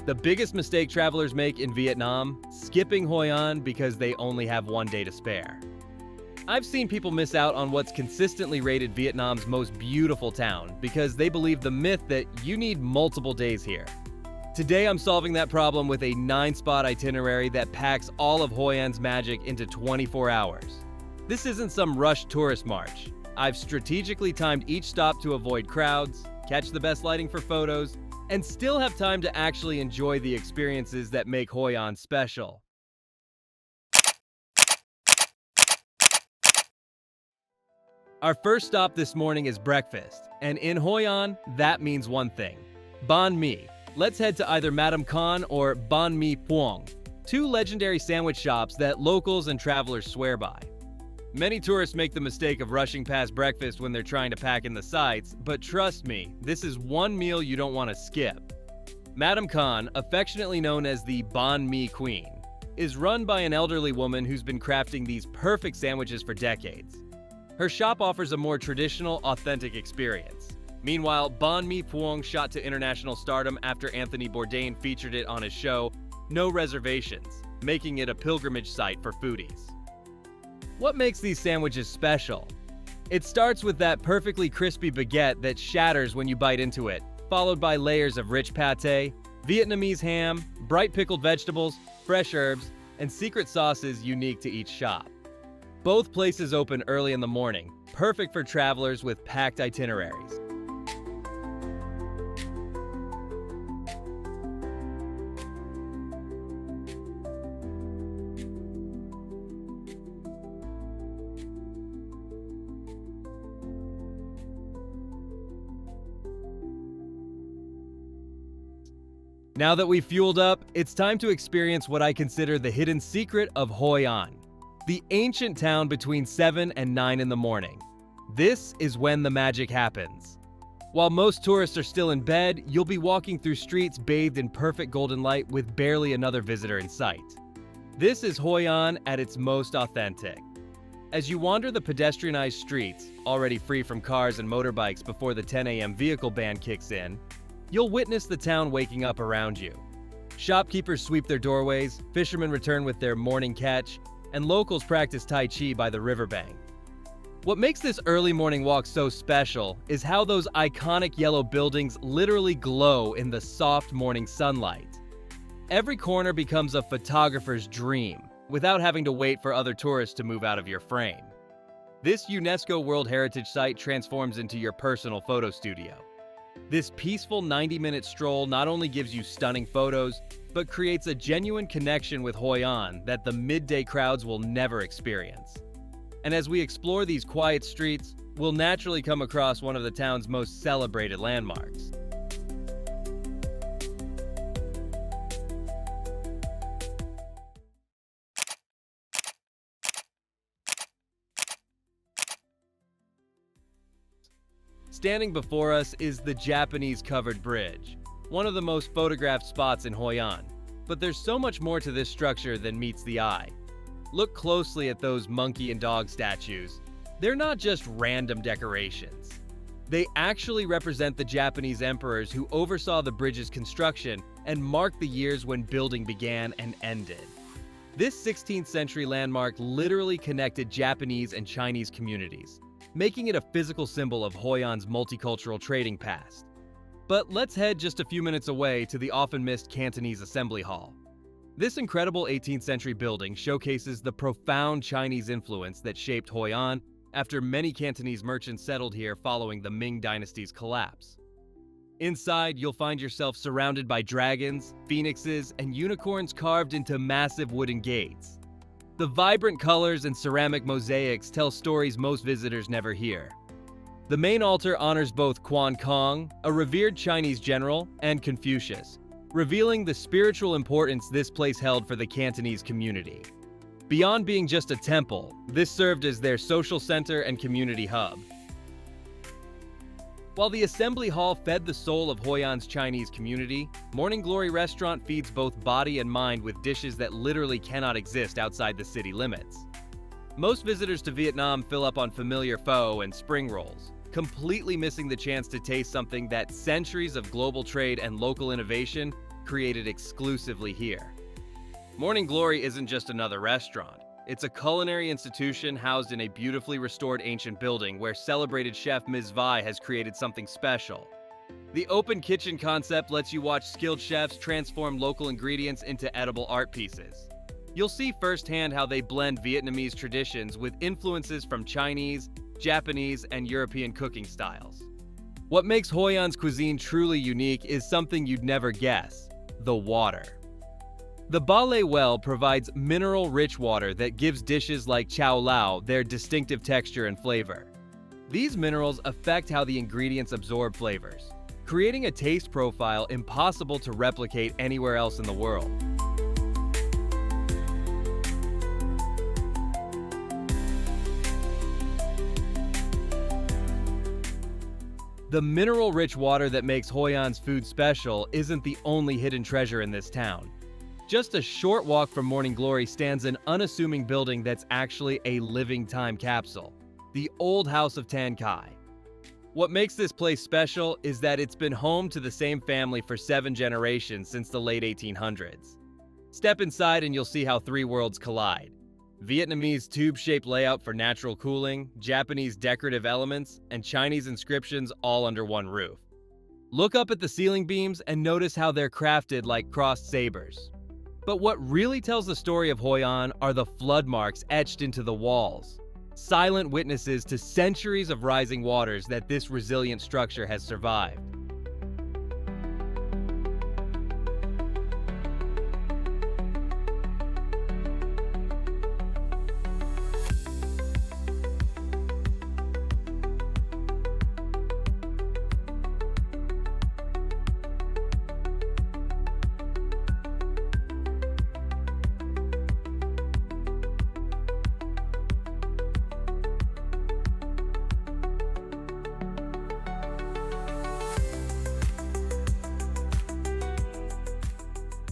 The biggest mistake travelers make in Vietnam? Skipping Hoi An because they only have one day to spare. I've seen people miss out on what's consistently rated Vietnam's most beautiful town because they believe the myth that you need multiple days here. Today I'm solving that problem with a 9-spot itinerary that packs all of Hoi An's magic into 24 hours. This isn't some rushed tourist march. I've strategically timed each stop to avoid crowds, catch the best lighting for photos, and still have time to actually enjoy the experiences that make Hoi An special. Our first stop this morning is breakfast, and in Hoi An, that means one thing: Banh Mi. Let's head to either Madam Khanh or Banh Mi Phuong, two legendary sandwich shops that locals and travelers swear by. Many tourists make the mistake of rushing past breakfast when they're trying to pack in the sights, but trust me, this is one meal you don't want to skip. Madam Khanh, affectionately known as the Banh Mi Queen, is run by an elderly woman who's been crafting these perfect sandwiches for decades. Her shop offers a more traditional, authentic experience. Meanwhile, Banh Mi Phuong shot to international stardom after Anthony Bourdain featured it on his show, No Reservations, making it a pilgrimage site for foodies. What makes these sandwiches special? It starts with that perfectly crispy baguette that shatters when you bite into it, followed by layers of rich pate, Vietnamese ham, bright pickled vegetables, fresh herbs, and secret sauces unique to each shop. Both places open early in the morning, perfect for travelers with packed itineraries. Now that we've fueled up, it's time to experience what I consider the hidden secret of Hoi An, the ancient town between 7 and 9 in the morning. This is when the magic happens. While most tourists are still in bed, you'll be walking through streets bathed in perfect golden light with barely another visitor in sight. This is Hoi An at its most authentic. As you wander the pedestrianized streets, already free from cars and motorbikes before the 10 a.m. vehicle ban kicks in, you'll witness the town waking up around you. Shopkeepers sweep their doorways, fishermen return with their morning catch, and locals practice Tai Chi by the riverbank. What makes this early morning walk so special is how those iconic yellow buildings literally glow in the soft morning sunlight. Every corner becomes a photographer's dream, without having to wait for other tourists to move out of your frame. This UNESCO World Heritage Site transforms into your personal photo studio. This peaceful 90-minute stroll not only gives you stunning photos, but creates a genuine connection with Hoi An that the midday crowds will never experience. And as we explore these quiet streets, we'll naturally come across one of the town's most celebrated landmarks. Standing before us is the Japanese covered bridge, one of the most photographed spots in Hoi An. But there's so much more to this structure than meets the eye. Look closely at those monkey and dog statues. They're not just random decorations. They actually represent the Japanese emperors who oversaw the bridge's construction and marked the years when building began and ended. This 16th century landmark literally connected Japanese and Chinese communities, making it a physical symbol of Hoi An's multicultural trading past. But let's head just a few minutes away to the often missed Cantonese Assembly Hall. This incredible 18th century building showcases the profound Chinese influence that shaped Hoi An after many Cantonese merchants settled here following the Ming Dynasty's collapse. Inside, you'll find yourself surrounded by dragons, phoenixes, and unicorns carved into massive wooden gates. The vibrant colors and ceramic mosaics tell stories most visitors never hear. The main altar honors both Quan Kong, a revered Chinese general, and Confucius, revealing the spiritual importance this place held for the Cantonese community. Beyond being just a temple, this served as their social center and community hub. While the Assembly Hall fed the soul of Hoi An's Chinese community, Morning Glory Restaurant feeds both body and mind with dishes that literally cannot exist outside the city limits. Most visitors to Vietnam fill up on familiar pho and spring rolls, completely missing the chance to taste something that centuries of global trade and local innovation created exclusively here. Morning Glory isn't just another restaurant. It's a culinary institution housed in a beautifully restored ancient building where celebrated chef Ms. Vai has created something special. The open kitchen concept lets you watch skilled chefs transform local ingredients into edible art pieces. You'll see firsthand how they blend Vietnamese traditions with influences from Chinese, Japanese, and European cooking styles. What makes Hoi An's cuisine truly unique is something you'd never guess: the water. The Ba Lay well provides mineral-rich water that gives dishes like chow lao their distinctive texture and flavor. These minerals affect how the ingredients absorb flavors, creating a taste profile impossible to replicate anywhere else in the world. The mineral-rich water that makes Hoi An's food special isn't the only hidden treasure in this town. Just a short walk from Morning Glory stands an unassuming building that's actually a living time capsule, the Old House of Tan Khai. What makes this place special is that it's been home to the same family for 7 generations since the late 1800s. Step inside and you'll see how 3 worlds collide: Vietnamese tube-shaped layout for natural cooling, Japanese decorative elements, and Chinese inscriptions all under one roof. Look up at the ceiling beams and notice how they're crafted like crossed sabers. But what really tells the story of Hoi An are the flood marks etched into the walls, silent witnesses to centuries of rising waters that this resilient structure has survived.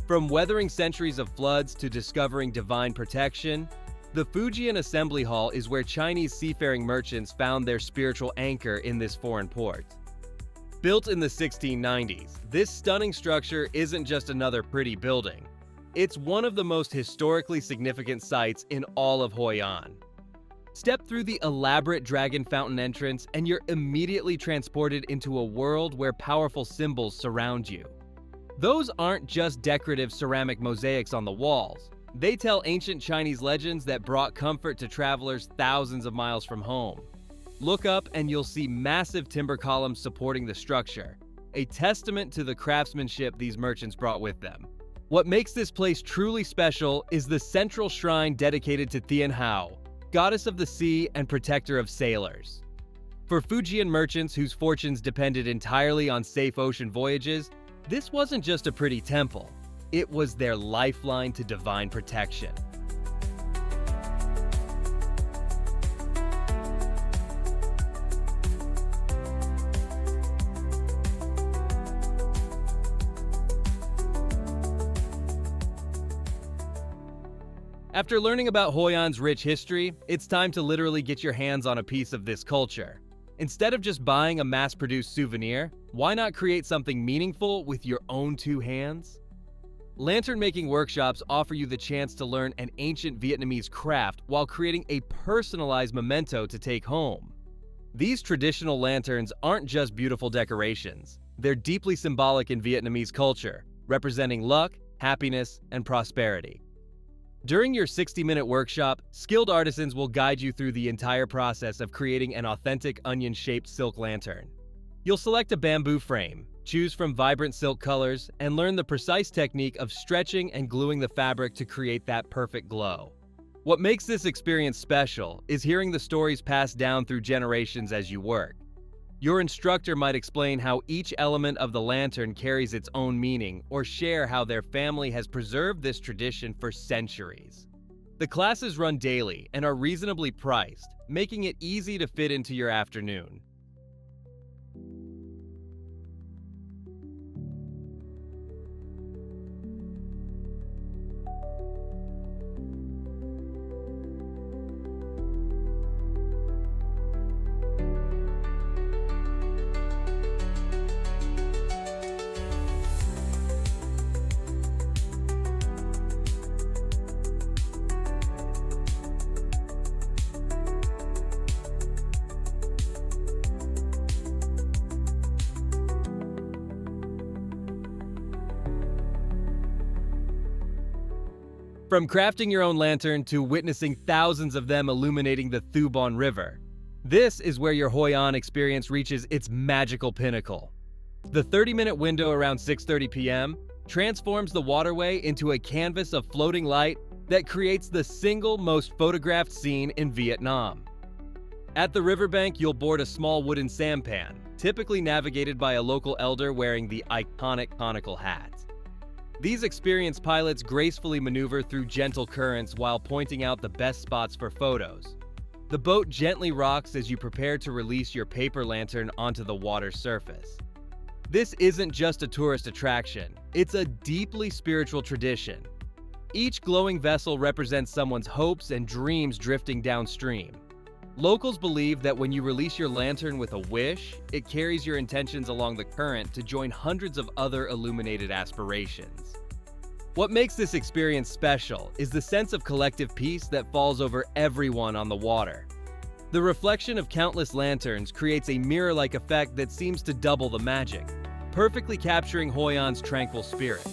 From weathering centuries of floods to discovering divine protection, the Fujian Assembly Hall is where Chinese seafaring merchants found their spiritual anchor in this foreign port. Built in the 1690s, this stunning structure isn't just another pretty building. It's one of the most historically significant sites in all of Hoi An. Step through the elaborate dragon fountain entrance and you're immediately transported into a world where powerful symbols surround you. Those aren't just decorative ceramic mosaics on the walls. They tell ancient Chinese legends that brought comfort to travelers thousands of miles from home. Look up and you'll see massive timber columns supporting the structure, a testament to the craftsmanship these merchants brought with them. What makes this place truly special is the central shrine dedicated to Tien Hao, goddess of the sea and protector of sailors. For Fujian merchants whose fortunes depended entirely on safe ocean voyages, this wasn't just a pretty temple, it was their lifeline to divine protection. After learning about Hoi An's rich history, it's time to literally get your hands on a piece of this culture. Instead of just buying a mass-produced souvenir, why not create something meaningful with your own 2 hands? Lantern-making workshops offer you the chance to learn an ancient Vietnamese craft while creating a personalized memento to take home. These traditional lanterns aren't just beautiful decorations. They're deeply symbolic in Vietnamese culture, representing luck, happiness, and prosperity. During your 60-minute workshop, skilled artisans will guide you through the entire process of creating an authentic onion-shaped silk lantern. You'll select a bamboo frame, choose from vibrant silk colors, and learn the precise technique of stretching and gluing the fabric to create that perfect glow. What makes this experience special is hearing the stories passed down through generations as you work. Your instructor might explain how each element of the lantern carries its own meaning or share how their family has preserved this tradition for centuries. The classes run daily and are reasonably priced, making it easy to fit into your afternoon. From crafting your own lantern to witnessing thousands of them illuminating the Thu Bon River, this is where your Hoi An experience reaches its magical pinnacle. The 30-minute window around 6:30 p.m. transforms the waterway into a canvas of floating light that creates the single most photographed scene in Vietnam. At the riverbank, you'll board a small wooden sampan, typically navigated by a local elder wearing the iconic conical hat. These experienced pilots gracefully maneuver through gentle currents while pointing out the best spots for photos. The boat gently rocks as you prepare to release your paper lantern onto the water's surface. This isn't just a tourist attraction, it's a deeply spiritual tradition. Each glowing vessel represents someone's hopes and dreams drifting downstream. Locals believe that when you release your lantern with a wish, it carries your intentions along the current to join hundreds of other illuminated aspirations. What makes this experience special is the sense of collective peace that falls over everyone on the water. The reflection of countless lanterns creates a mirror-like effect that seems to double the magic, perfectly capturing Hoi An's tranquil spirit.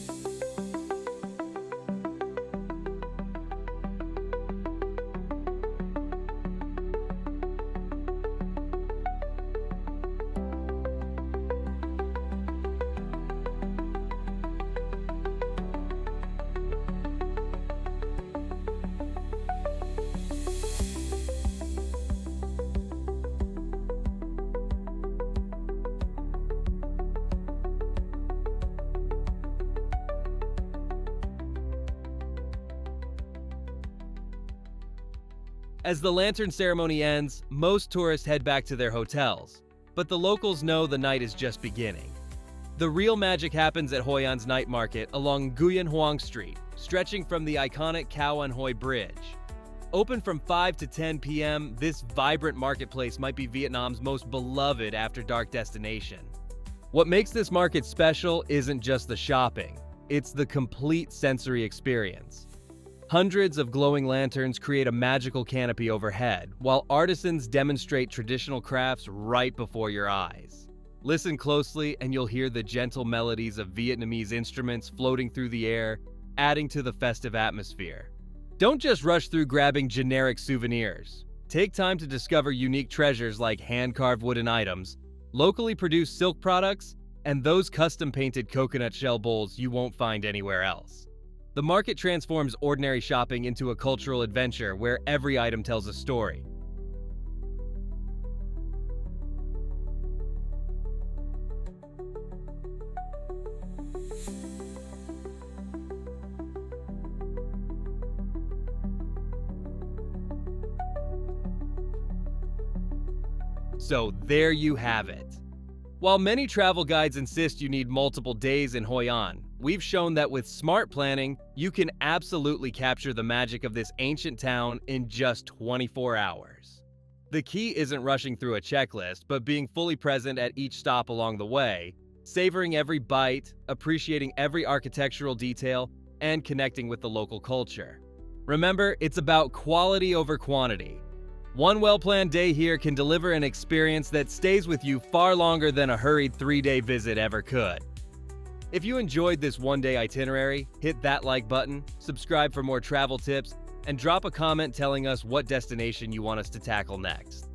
As the lantern ceremony ends, most tourists head back to their hotels, but the locals know the night is just beginning. The real magic happens at Hoi An's Night Market along Nguyen Huang Street, stretching from the iconic Khao An Hoi Bridge. Open from 5 to 10 p.m., this vibrant marketplace might be Vietnam's most beloved after-dark destination. What makes this market special isn't just the shopping, it's the complete sensory experience. Hundreds of glowing lanterns create a magical canopy overhead, while artisans demonstrate traditional crafts right before your eyes. Listen closely and you'll hear the gentle melodies of Vietnamese instruments floating through the air, adding to the festive atmosphere. Don't just rush through grabbing generic souvenirs. Take time to discover unique treasures like hand-carved wooden items, locally produced silk products, and those custom-painted coconut shell bowls you won't find anywhere else. The market transforms ordinary shopping into a cultural adventure where every item tells a story. So there you have it. While many travel guides insist you need multiple days in Hoi An, we've shown that with smart planning, you can absolutely capture the magic of this ancient town in just 24 hours. The key isn't rushing through a checklist, but being fully present at each stop along the way, savoring every bite, appreciating every architectural detail, and connecting with the local culture. Remember, it's about quality over quantity. One well-planned day here can deliver an experience that stays with you far longer than a hurried 3-day visit ever could. If you enjoyed this one-day itinerary, hit that like button, subscribe for more travel tips, and drop a comment telling us what destination you want us to tackle next.